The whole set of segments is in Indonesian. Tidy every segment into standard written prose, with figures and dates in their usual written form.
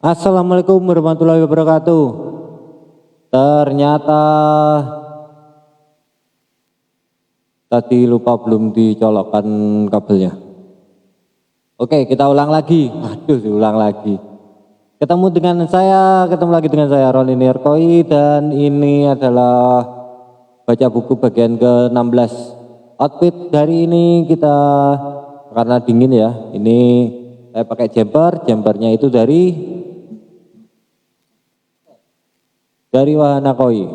Assalamualaikum warahmatullahi wabarakatuh. Ternyata tadi lupa belum dicolokkan kabelnya. Oke, kita ulang lagi. Aduh, diulang lagi. Ketemu lagi dengan saya Roni Nirkoi, dan ini adalah baca buku bagian ke-16. Outfit hari ini kita, karena dingin ya, ini saya pakai jumpernya itu dari Wahana Koi.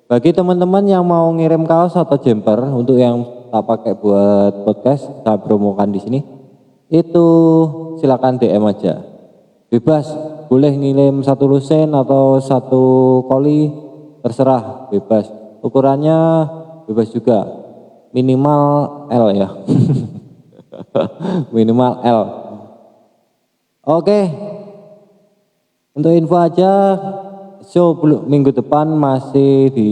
Bagi teman-teman yang mau ngirim kaos atau jumper untuk yang tak pakai buat podcast, saya promokan di sini. Itu silakan DM aja. Bebas, boleh ngirim satu lusen atau satu koli, terserah, bebas. Ukurannya bebas juga. Minimal L ya. Minimal L. Oke. Untuk info aja, show minggu depan masih di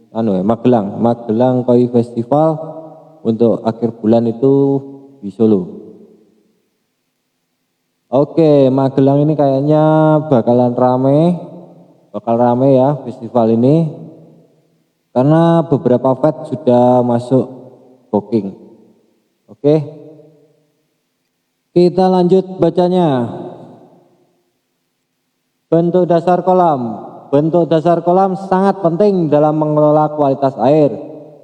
Magelang Koi Festival untuk akhir bulan itu di Solo. Oke, Magelang ini kayaknya bakal rame ya festival ini, karena beberapa vet sudah masuk booking. Oke, kita lanjut bacanya. Bentuk dasar kolam sangat penting dalam mengelola kualitas air.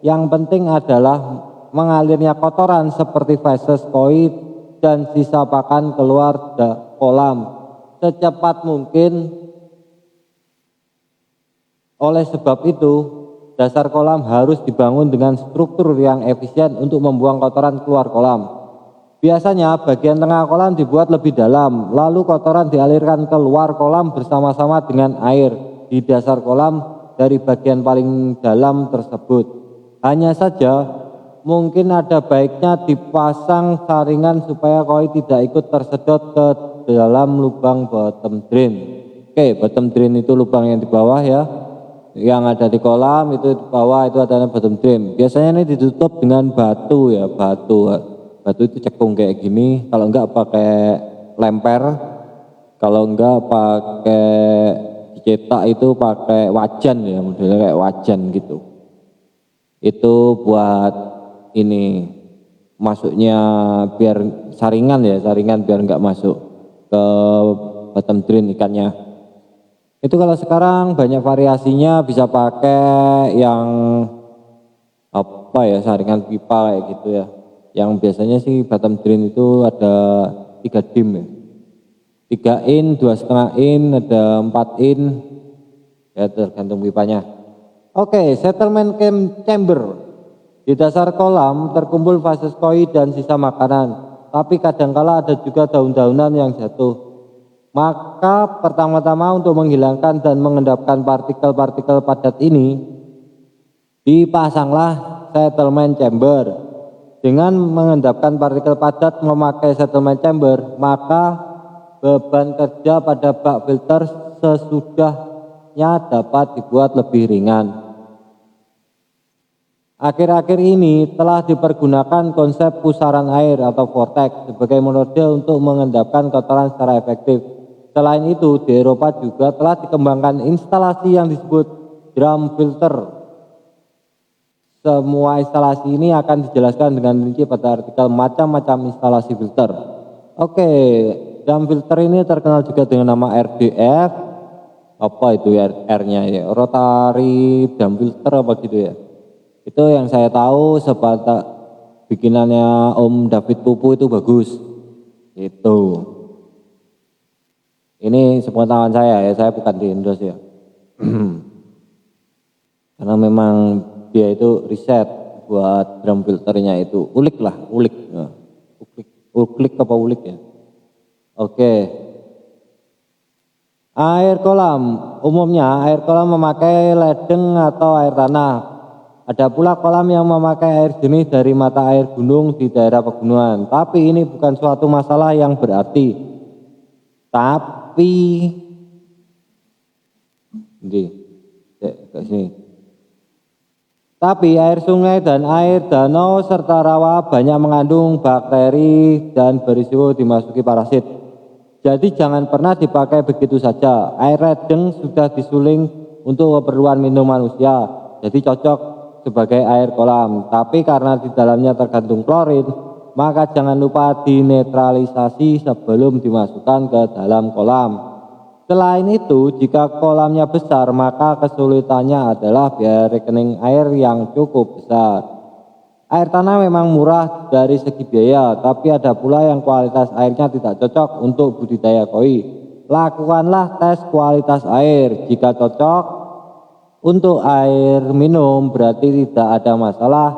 Yang penting adalah mengalirnya kotoran seperti feses koi dan sisa pakan keluar kolam secepat mungkin. Oleh sebab itu, dasar kolam harus dibangun dengan struktur yang efisien untuk membuang kotoran keluar kolam. Biasanya bagian tengah kolam dibuat lebih dalam, lalu kotoran dialirkan keluar kolam bersama-sama dengan air di dasar kolam dari bagian paling dalam tersebut. Hanya saja mungkin ada baiknya dipasang saringan supaya koi tidak ikut tersedot ke dalam lubang bottom drain. Oke, bottom drain itu lubang yang di bawah ya. Yang ada di kolam itu di bawah itu adalah bottom drain. Biasanya ini ditutup dengan batu ya, batu itu cekung kayak gini, kalau enggak pakai lemper, kalau enggak pakai dicetak itu pakai wajan ya, modelnya kayak wajan gitu. Itu buat ini masuknya biar saringan biar enggak masuk ke bottom drain ikannya. Itu kalau sekarang banyak variasinya, bisa pakai yang saringan pipa kayak gitu ya. Yang biasanya sih bottom drain itu ada 3 dim ya. 3 in, 2,5 in, ada 4 in. Ya tergantung pipanya. Oke, settlement chamber. Di dasar kolam terkumpul feses koi dan sisa makanan. Tapi kadangkala ada juga daun-daunan yang jatuh. Maka pertama-tama untuk menghilangkan dan mengendapkan partikel-partikel padat ini, dipasanglah settlement chamber. Dengan mengendapkan partikel padat memakai settlement chamber, maka beban kerja pada bak filter sesudahnya dapat dibuat lebih ringan. Akhir-akhir ini telah dipergunakan konsep pusaran air atau vortex sebagai metode untuk mengendapkan kotoran secara efektif. Selain itu, di Eropa juga telah dikembangkan instalasi yang disebut drum filter. Semua instalasi ini akan dijelaskan dengan rinci pada artikel macam-macam instalasi filter. Oke, drum filter ini terkenal juga dengan nama RDF. Apa itu R-nya ya? Rotary drum filter apa gitu ya? Itu yang saya tahu sebatas bikinannya Om David Pupu itu bagus. Itu. Ini sepengetahuan saya ya, saya bukan di Indonesia ya. Karena memang dia itu riset buat drum filternya itu ulik ya. Oke. Air kolam, umumnya air kolam memakai ledeng atau air tanah. Ada pula kolam yang memakai air jernih dari mata air gunung di daerah pegunungan. Tapi ini bukan suatu masalah yang berarti. Tapi air sungai dan air danau serta rawa banyak mengandung bakteri dan berisiko dimasuki parasit. Jadi jangan pernah dipakai begitu saja. Air ledeng sudah disuling untuk keperluan minum manusia, jadi cocok sebagai air kolam. Tapi karena di dalamnya terkandung klorin, maka jangan lupa dinetralisasi sebelum dimasukkan ke dalam kolam. Selain itu, jika kolamnya besar, maka kesulitannya adalah biaya rekening air yang cukup besar. Air tanah memang murah dari segi biaya, tapi ada pula yang kualitas airnya tidak cocok untuk budidaya koi. Lakukanlah tes kualitas air. Jika cocok untuk air minum berarti tidak ada masalah.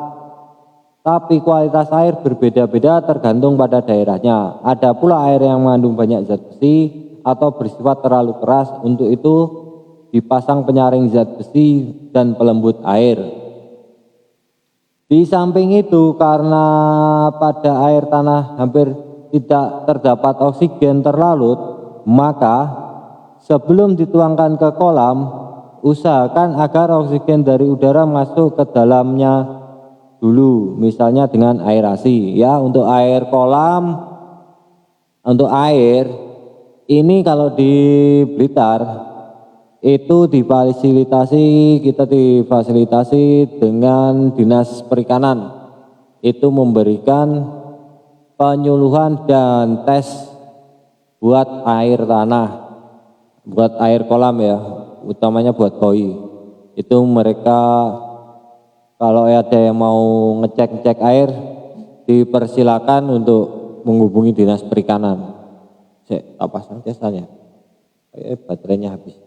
Tapi kualitas air berbeda-beda tergantung pada daerahnya. Ada pula air yang mengandung banyak zat besi atau bersifat terlalu keras. Untuk itu dipasang penyaring zat besi dan pelembut air. Di samping itu, karena pada air tanah hampir tidak terdapat oksigen terlarut, maka sebelum dituangkan ke kolam, usahakan agar oksigen dari udara masuk ke dalamnya dulu, misalnya dengan aerasi. Ya, untuk air kolam, untuk air ini kalau di Blitar itu kita difasilitasi dengan Dinas Perikanan, itu memberikan penyuluhan dan tes buat air tanah, buat air kolam ya, utamanya buat koi. Itu mereka kalau ada yang mau ngecek air, dipersilakan untuk menghubungi Dinas Perikanan. Tak pasang jasanya, baterainya habis.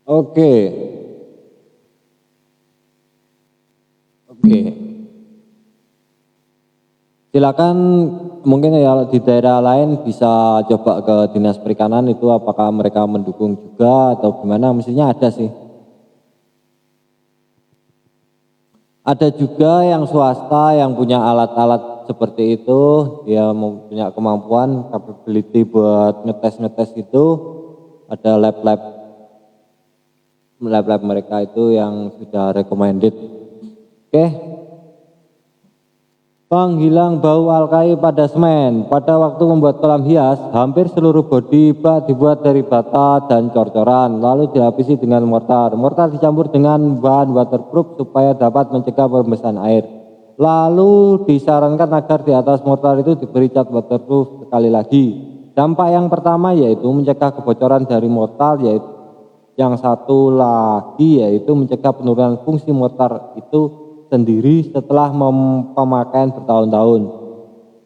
Oke. Silakan, mungkin ya di daerah lain bisa coba ke Dinas Perikanan itu apakah mereka mendukung juga atau gimana, mestinya ada sih. Ada juga yang swasta yang punya alat-alat seperti itu, dia punya kemampuan, capability buat ngetes itu. Ada lab mereka itu yang sudah recommended. Oke. Penghilang bau alkali pada semen. Pada waktu membuat kolam hias, hampir seluruh bodi bak dibuat dari bata dan cor-coran, lalu dilapisi dengan mortar. Mortar dicampur dengan bahan waterproof supaya dapat mencegah pembesaran air. Lalu disarankan agar di atas mortar itu diberi cat waterproof sekali lagi. Dampak yang pertama yaitu mencegah kebocoran dari mortar, yaitu yang satu lagi yaitu mencegah penurunan fungsi mortar itu sendiri setelah pemakaian bertahun-tahun.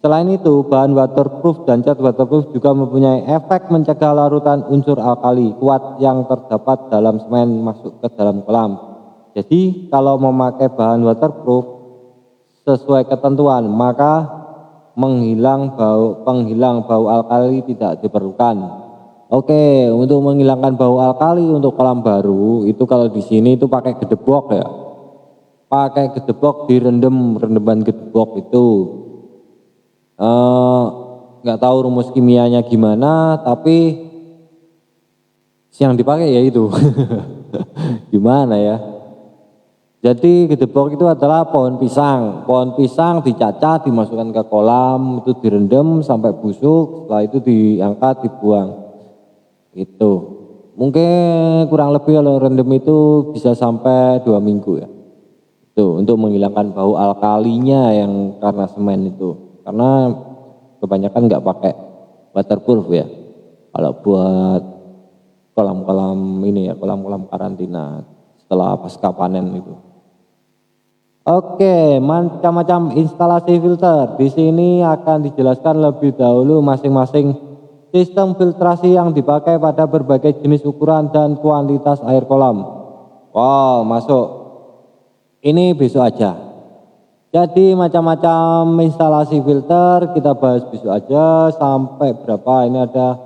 Selain itu, bahan waterproof dan cat waterproof juga mempunyai efek mencegah larutan unsur alkali kuat yang terdapat dalam semen masuk ke dalam kolam. Jadi kalau memakai bahan waterproof sesuai ketentuan, maka penghilang bau alkali tidak diperlukan. Oke, untuk menghilangkan bau alkali untuk kolam baru itu kalau di sini itu pakai gedebok ya. Pakai gedebok, rendeman gedebok itu. Nggak tahu rumus kimianya gimana, tapi yang dipakai ya itu. Gimana ya? Jadi gedebok itu adalah pohon pisang. Pohon pisang dicacat, dimasukkan ke kolam, itu direndam sampai busuk, setelah itu diangkat, dibuang. Itu. Mungkin kurang lebih kalau rendam itu bisa sampai 2 minggu ya. Itu untuk menghilangkan bau alkalinya yang karena semen itu. Karena kebanyakan nggak pakai waterproof ya. Kalau buat kolam-kolam ini ya, kolam-kolam karantina setelah pasca panen itu. Oke, macam-macam instalasi filter. Di sini akan dijelaskan lebih dahulu masing-masing sistem filtrasi yang dipakai pada berbagai jenis ukuran dan kuantitas air kolam. Wow, masuk. Ini besok aja. Jadi macam-macam instalasi filter kita bahas besok aja sampai berapa? Ini ada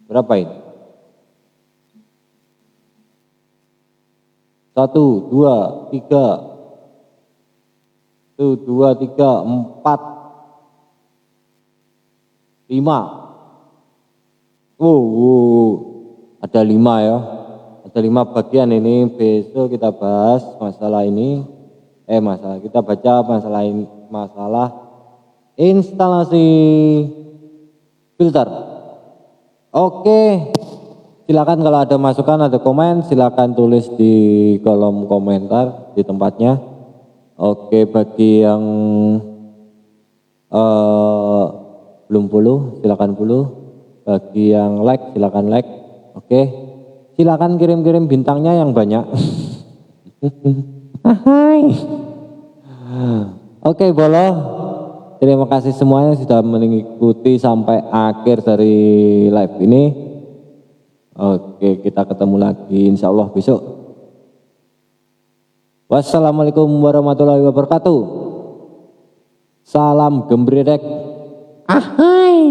berapa ini? 1, 2, 3, 1, 2, 3, 4, 5. Ada 5 ya. Ada 5 bagian ini, besok kita bahas masalah ini. kita baca masalah instalasi filter. Oke, silakan kalau ada masukan, ada komen, silakan tulis di kolom komentar di tempatnya. Oke, bagi yang belum follow, silakan follow. Bagi yang like, silakan like. Oke, silakan kirim-kirim bintangnya yang banyak. Hai. Oke, Bolo. Terima kasih semuanya sudah mengikuti sampai akhir dari live ini. Oke, kita ketemu lagi insya Allah besok. Wassalamualaikum warahmatullahi wabarakatuh. Salam gembredek. Ahai.